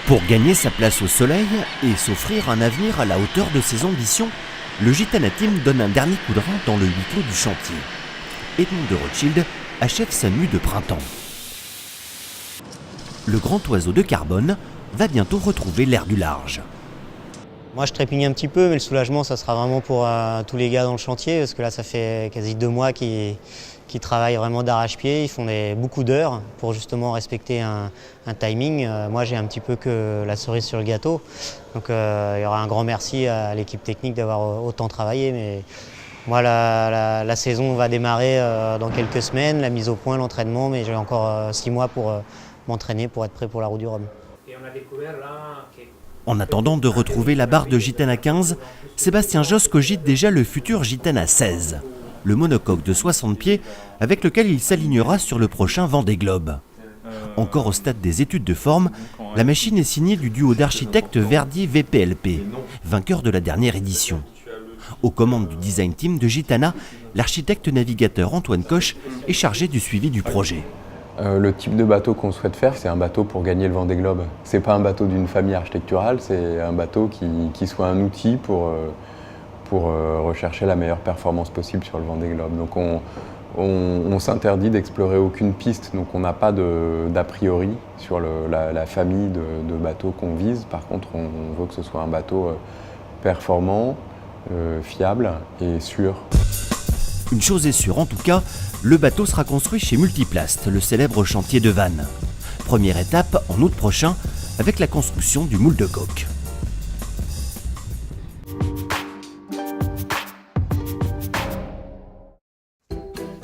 Pour gagner sa place au soleil et s'offrir un avenir à la hauteur de ses ambitions, le Gitana Team donne un dernier coup de rein dans le huis clos du chantier. Edmond de Rothschild achève sa nuit de printemps. Le grand oiseau de carbone va bientôt retrouver l'air du large. Moi je trépigne un petit peu, mais le soulagement ça sera vraiment pour tous les gars dans le chantier, parce que là ça fait quasi 2 mois qu'ils travaillent vraiment d'arrache-pied, ils font beaucoup d'heures pour justement respecter un timing. Moi j'ai un petit peu que la cerise sur le gâteau, donc il y aura un grand merci à l'équipe technique d'avoir autant travaillé. Mais moi la saison va démarrer dans quelques semaines, la mise au point, l'entraînement, mais j'ai encore 6 mois pour m'entraîner pour être prêt pour la Route du Rhum. En attendant de retrouver la barre de Gitana 15, Sébastien Josse cogite déjà le futur Gitana 16, le monocoque de 60 pieds avec lequel il s'alignera sur le prochain Vendée Globe. Encore au stade des études de forme, la machine est signée du duo d'architectes Verdier VPLP, vainqueur de la dernière édition. Aux commandes du design team de Gitana, l'architecte navigateur Antoine Coche est chargé du suivi du projet. Le type de bateau qu'on souhaite faire, c'est un bateau pour gagner le Vendée Globe. C'est pas un bateau d'une famille architecturale, c'est un bateau qui soit un outil pour rechercher la meilleure performance possible sur le Vendée Globe. Donc on s'interdit d'explorer aucune piste, donc on n'a pas d'a priori sur la famille de bateaux qu'on vise. Par contre, on veut que ce soit un bateau performant, fiable et sûr. Une chose est sûre en tout cas, le bateau sera construit chez Multiplast, le célèbre chantier de Vannes. Première étape en août prochain avec la construction du moule de coque.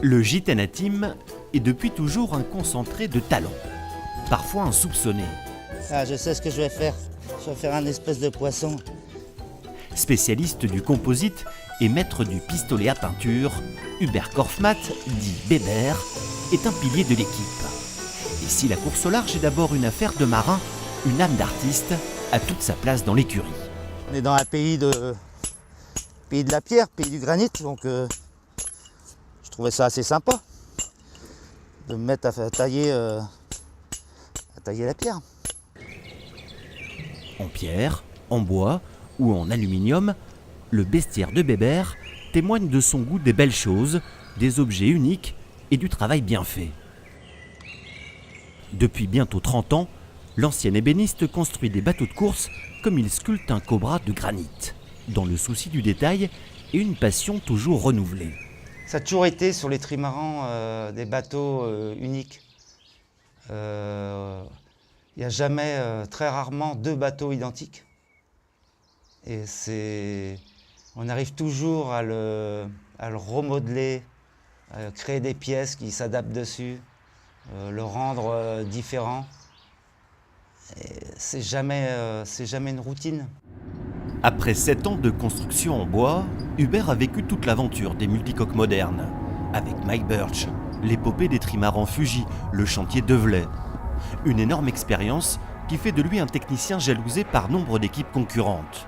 Le Gitana Team est depuis toujours un concentré de talent, parfois insoupçonné. Ah, je sais ce que je vais faire. Je vais faire un espèce de poisson. Spécialiste du composite et maître du pistolet à peinture, Hubert Korfmat, dit Bébert, est un pilier de l'équipe. Et si la course au large est d'abord une affaire de marin, une âme d'artiste a toute sa place dans l'écurie. On est dans un pays de la pierre, pays du granit, donc je trouvais ça assez sympa de me mettre à tailler la pierre. En pierre, en bois ou en aluminium, le bestiaire de Bébert témoigne de son goût des belles choses, des objets uniques et du travail bien fait. Depuis bientôt 30 ans, l'ancien ébéniste construit des bateaux de course comme il sculpte un cobra de granit, dans le souci du détail et une passion toujours renouvelée. Ça a toujours été sur les trimarans des bateaux uniques. Il n'y a jamais, très rarement, 2 bateaux identiques. Et on arrive toujours à le remodeler, à créer des pièces qui s'adaptent dessus, le rendre différent. C'est jamais une routine. Après 7 ans de construction en bois, Hubert a vécu toute l'aventure des multicoques modernes. Avec Mike Birch, l'épopée des trimarans Fuji, le chantier Develay. Une énorme expérience qui fait de lui un technicien jalousé par nombre d'équipes concurrentes.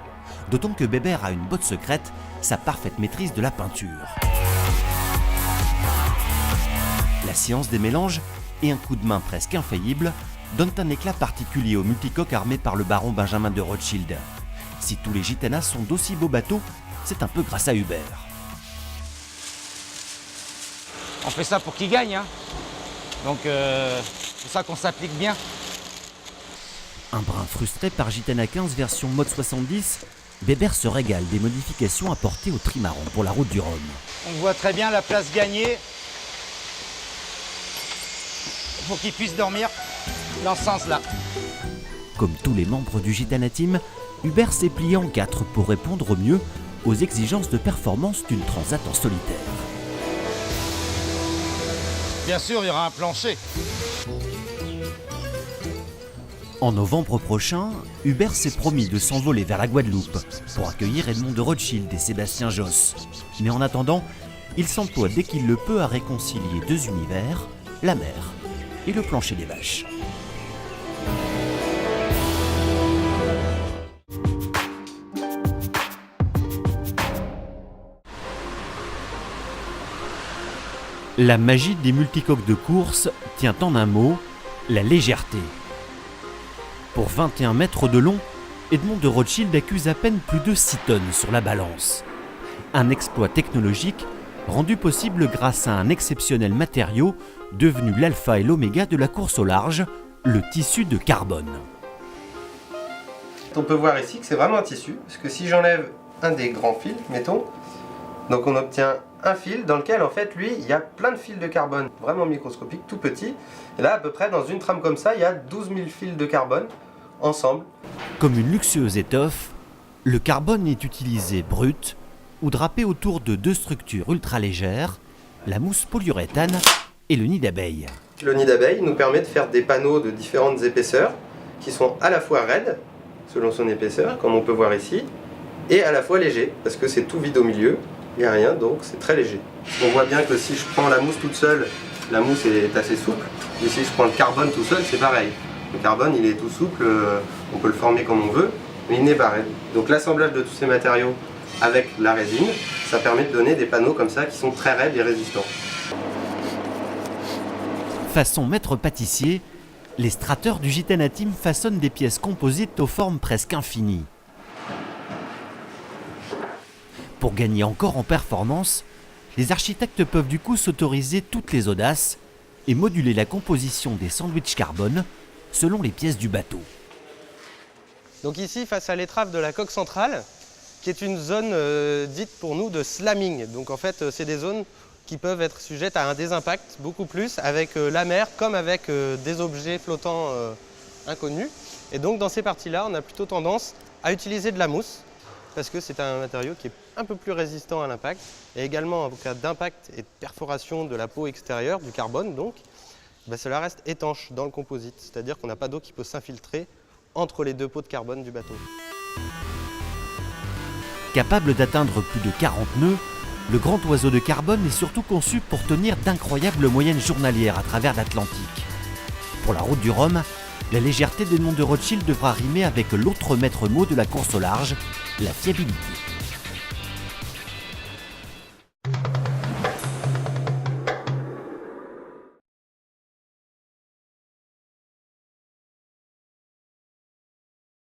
D'autant que Bébert a une botte secrète, sa parfaite maîtrise de la peinture. La science des mélanges et un coup de main presque infaillible donnent un éclat particulier au multicoque armé par le baron Benjamin de Rothschild. Si tous les Gitanas sont d'aussi beaux bateaux, c'est un peu grâce à Hubert. On fait ça pour qu'il gagne, hein. Donc c'est pour ça qu'on s'applique bien. Un brin frustré par Gitana 15 version mode 70, Bébert se régale des modifications apportées au trimaran pour la route du Rhum. On voit très bien la place gagnée. Il faut qu'il puisse dormir dans ce sens-là. Comme tous les membres du Gitana Team, Hubert s'est plié en 4 pour répondre au mieux aux exigences de performance d'une transat en solitaire. Bien sûr, il y aura un plancher. En novembre prochain, Hubert s'est promis de s'envoler vers la Guadeloupe pour accueillir Edmond de Rothschild et Sébastien Josse. Mais en attendant, il s'emploie dès qu'il le peut à réconcilier 2 univers, la mer et le plancher des vaches. La magie des multicoques de course tient en un mot, la légèreté. Pour 21 mètres de long, Edmond de Rothschild accuse à peine plus de 6 tonnes sur la balance. Un exploit technologique rendu possible grâce à un exceptionnel matériau devenu l'alpha et l'oméga de la course au large, le tissu de carbone. On peut voir ici que c'est vraiment un tissu, parce que si j'enlève un des grands fils, mettons, donc on obtient un fil dans lequel en fait lui il y a plein de fils de carbone vraiment microscopiques, tout petits. Et là à peu près dans une trame comme ça il y a 12 000 fils de carbone ensemble. Comme une luxueuse étoffe, le carbone est utilisé brut ou drapé autour de 2 structures ultra légères, la mousse polyuréthane et le nid d'abeille. Le nid d'abeille nous permet de faire des panneaux de différentes épaisseurs qui sont à la fois raides selon son épaisseur comme on peut voir ici et à la fois légers parce que c'est tout vide au milieu. Il n'y a rien, donc c'est très léger. On voit bien que si je prends la mousse toute seule, la mousse est assez souple. Et si je prends le carbone tout seul, c'est pareil. Le carbone, il est tout souple, on peut le former comme on veut, mais il n'est pas raide. Donc l'assemblage de tous ces matériaux avec la résine, ça permet de donner des panneaux comme ça qui sont très raides et résistants. Façon maître pâtissier, les strateurs du Gitana Team façonnent des pièces composites aux formes presque infinies. Pour gagner encore en performance, les architectes peuvent du coup s'autoriser toutes les audaces et moduler la composition des sandwichs carbone selon les pièces du bateau. Donc ici, face à l'étrave de la coque centrale, qui est une zone dite pour nous de slamming. Donc en fait, c'est des zones qui peuvent être sujettes à un désimpact beaucoup plus avec la mer comme avec des objets flottants inconnus. Et donc dans ces parties-là, on a plutôt tendance à utiliser de la mousse parce que c'est un matériau qui est un peu plus résistant à l'impact et également en cas d'impact et de perforation de la peau extérieure, du carbone donc, cela reste étanche dans le composite, c'est-à-dire qu'on n'a pas d'eau qui peut s'infiltrer entre les 2 pots de carbone du bateau. Capable d'atteindre plus de 40 nœuds, le grand oiseau de carbone est surtout conçu pour tenir d'incroyables moyennes journalières à travers l'Atlantique. Pour la route du Rhum, la légèreté d'Edmond de Rothschild devra rimer avec l'autre maître mot de la course au large, la fiabilité.